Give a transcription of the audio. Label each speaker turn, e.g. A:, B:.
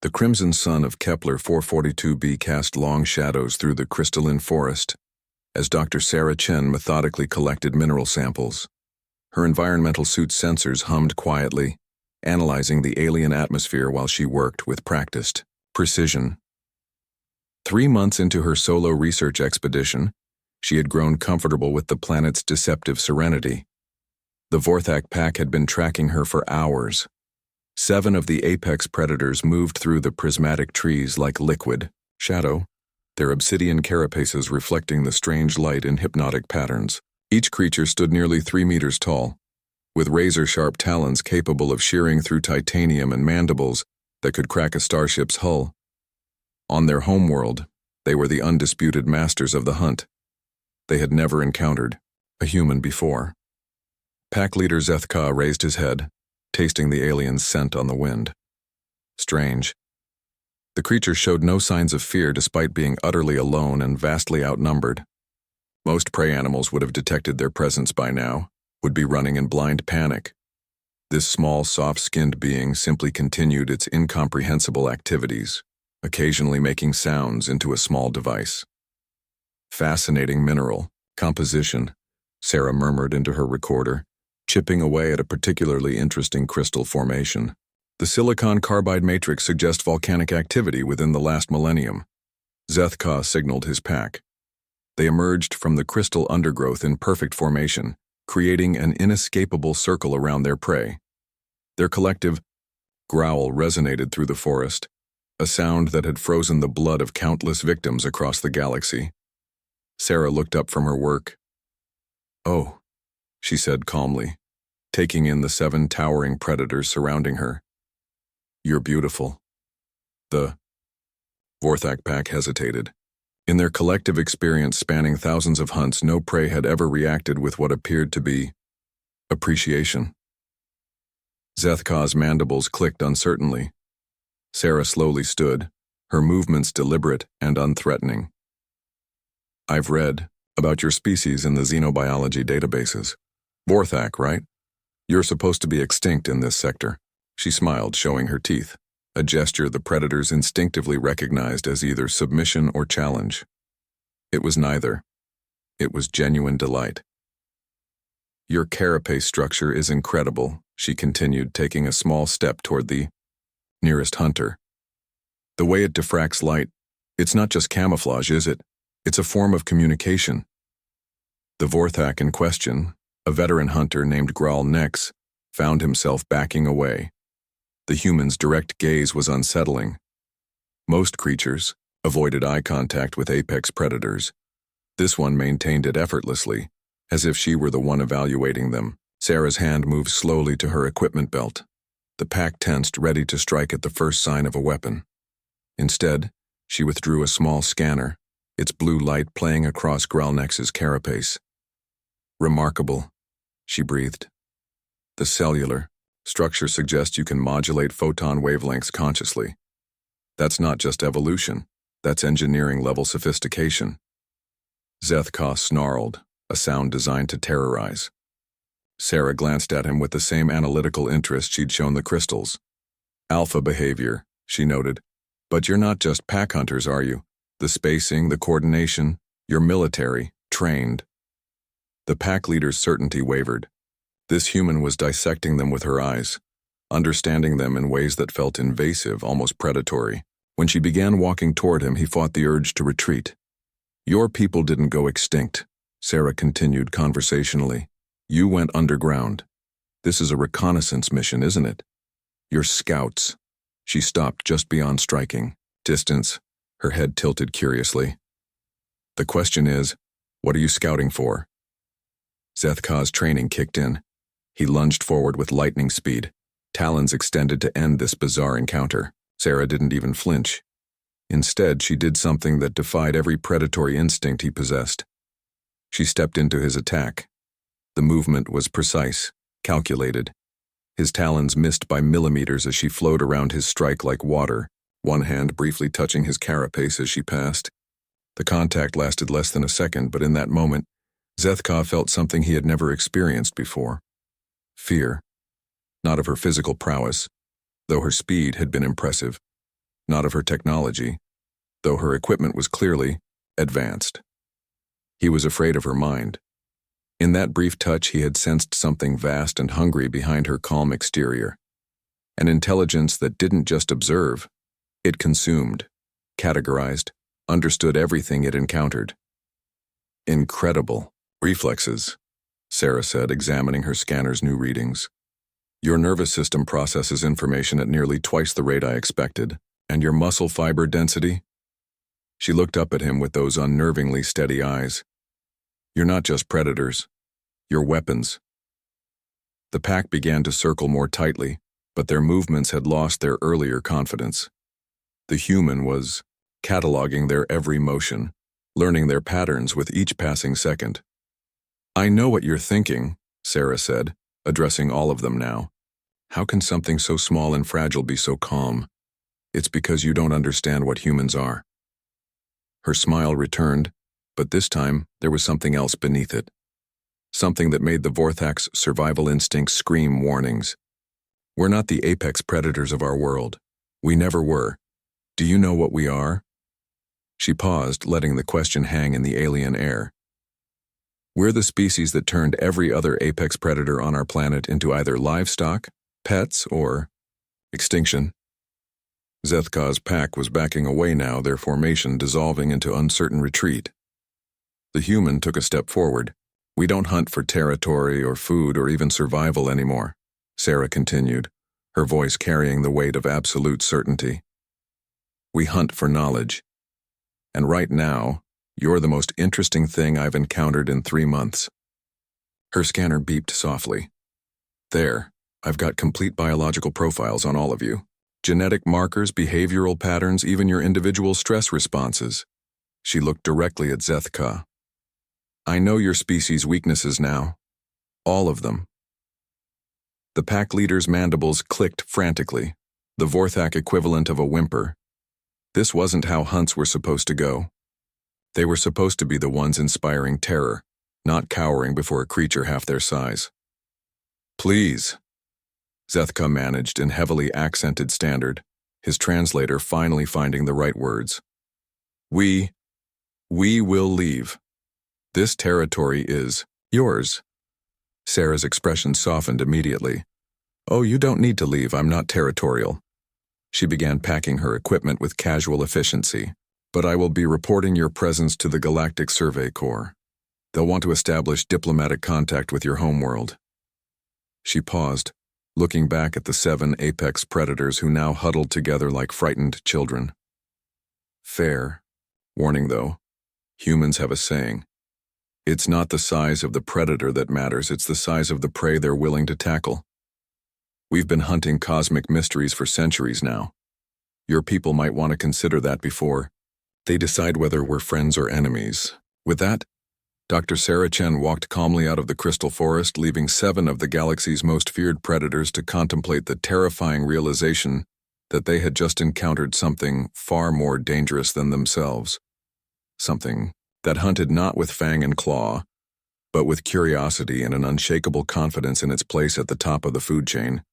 A: The crimson sun of Kepler 442b cast long shadows through the crystalline forest as Dr. Sarah Chen methodically collected mineral samples. Her environmental suit's sensors hummed quietly, analyzing the alien atmosphere while she worked with practiced precision. 3 months into her solo research expedition, she had grown comfortable with the planet's deceptive serenity. The Vorthak pack had been tracking her for hours. 7 of the apex predators moved through the prismatic trees like liquid shadow, their obsidian carapaces reflecting the strange light in hypnotic patterns. Each creature stood nearly 3 meters tall, with razor-sharp talons capable of shearing through titanium and mandibles that could crack a starship's hull. On their homeworld, they were the undisputed masters of the hunt. They had never encountered a human before. Pack leader Zethka raised his head, tasting the alien's scent on the wind. Strange. The creature showed no signs of fear despite being utterly alone and vastly outnumbered. Most prey animals would have detected their presence by now, would be running in blind panic. This small, soft-skinned being simply continued its incomprehensible activities, occasionally making sounds into a small device. Fascinating mineral composition, Sarah murmured into her recorder, chipping away at a particularly interesting crystal formation. The silicon carbide matrix suggests volcanic activity within the last millennium. Zethka signaled his pack. They emerged from the crystal undergrowth in perfect formation, creating an inescapable circle around their prey. Their collective growl resonated through the forest, a sound that had frozen the blood of countless victims across the galaxy. Sarah looked up from her work. "Oh," she said calmly, taking in the 7 towering predators surrounding her. "You're beautiful." The Vorthak pack hesitated. In their collective experience spanning thousands of hunts, no prey had ever reacted with what appeared to be appreciation. Zethka's mandibles clicked uncertainly. Sarah slowly stood, her movements deliberate and unthreatening. "I've read about your species in the xenobiology databases. Vorthak, right? You're supposed to be extinct in this sector." She smiled, showing her teeth, a gesture the predators instinctively recognized as either submission or challenge. It was neither. It was genuine delight. "Your carapace structure is incredible," she continued, taking a small step toward the nearest hunter. "The way it diffracts light, it's not just camouflage, is it? It's a form of communication." The Vorthak in question, a veteran hunter named Graal Nex, found himself backing away. The human's direct gaze was unsettling. Most creatures avoided eye contact with apex predators. This one maintained it effortlessly, as if she were the one evaluating them. Sarah's hand moved slowly to her equipment belt. The pack tensed, ready to strike at the first sign of a weapon. Instead, she withdrew a small scanner, its blue light playing across Gralnex's carapace. "Remarkable," she breathed. "The cellular structure suggests you can modulate photon wavelengths consciously. That's not just evolution, that's engineering-level sophistication." Zethka snarled, a sound designed to terrorize. Sarah glanced at him with the same analytical interest she'd shown the crystals. "Alpha behavior," she noted. "But you're not just pack hunters, are you? The spacing, the coordination, you're military, trained." The pack leader's certainty wavered. This human was dissecting them with her eyes, understanding them in ways that felt invasive, almost predatory. When she began walking toward him, he fought the urge to retreat. "Your people didn't go extinct," Sarah continued conversationally. "You went underground. This is a reconnaissance mission, isn't it? You're scouts." She stopped just beyond striking distance, her head tilted curiously. "The question is, what are you scouting for?" Zethka's training kicked in. He lunged forward with lightning speed, talons extended to end this bizarre encounter. Sarah didn't even flinch. Instead, she did something that defied every predatory instinct he possessed. She stepped into his attack. The movement was precise, calculated. His talons missed by millimeters as she flowed around his strike like water, one hand briefly touching his carapace as she passed. The contact lasted less than a second, but in that moment, Zethka felt something he had never experienced before. Fear. Not of her physical prowess, though her speed had been impressive, not of her technology, though her equipment was clearly advanced. He was afraid of her mind. In that brief touch, he had sensed something vast and hungry behind her calm exterior. An intelligence that didn't just observe, it consumed, categorized, understood everything it encountered. Incredible reflexes, Sarah said, examining her scanner's new readings. Your nervous system processes information at nearly twice the rate I expected, and your muscle fiber density? She looked up at him with those unnervingly steady eyes. You're not just predators, you're weapons. The pack began to circle more tightly, but their movements had lost their earlier confidence. The human was cataloging their every motion, learning their patterns with each passing second. I know what you're thinking, Sarah said, addressing all of them now. How can something so small and fragile be so calm? It's because you don't understand what humans are. Her smile returned, but this time there was something else beneath it. Something that made the Vorthak's survival instincts scream warnings. We're not the apex predators of our world. We never were. Do you know what we are? She paused, letting the question hang in the alien air. We're the species that turned every other apex predator on our planet into either livestock, pets, or extinction. Zethka's pack was backing away now, their formation dissolving into uncertain retreat. The human took a step forward. We don't hunt for territory or food or even survival anymore, Sarah continued, her voice carrying the weight of absolute certainty. We hunt for knowledge. And right now, you're the most interesting thing I've encountered in 3 months. Her scanner beeped softly. There, I've got complete biological profiles on all of you. Genetic markers, behavioral patterns, even your individual stress responses. She looked directly at Zethka. I know your species' weaknesses now. All of them. The pack leader's mandibles clicked frantically, the Vorthak equivalent of a whimper. This wasn't how hunts were supposed to go. They were supposed to be the ones inspiring terror, not cowering before a creature half their size. Please, Zethka managed in heavily accented standard, his translator finally finding the right words. We will leave. This territory is yours. Sarah's expression softened immediately. Oh, you don't need to leave, I'm not territorial. She began packing her equipment with casual efficiency. But I will be reporting your presence to the Galactic Survey Corps. They'll want to establish diplomatic contact with your homeworld. She paused, looking back at the 7 apex predators who now huddled together like frightened children. Fair. Warning though, humans have a saying. It's not the size of the predator that matters, it's the size of the prey they're willing to tackle. We've been hunting cosmic mysteries for centuries now. Your people might want to consider that before they decide whether we're friends or enemies. With that, Dr. Sarah Chen walked calmly out of the crystal forest, leaving 7 of the galaxy's most feared predators to contemplate the terrifying realization that they had just encountered something far more dangerous than themselves. Something that hunted not with fang and claw, but with curiosity and an unshakable confidence in its place at the top of the food chain.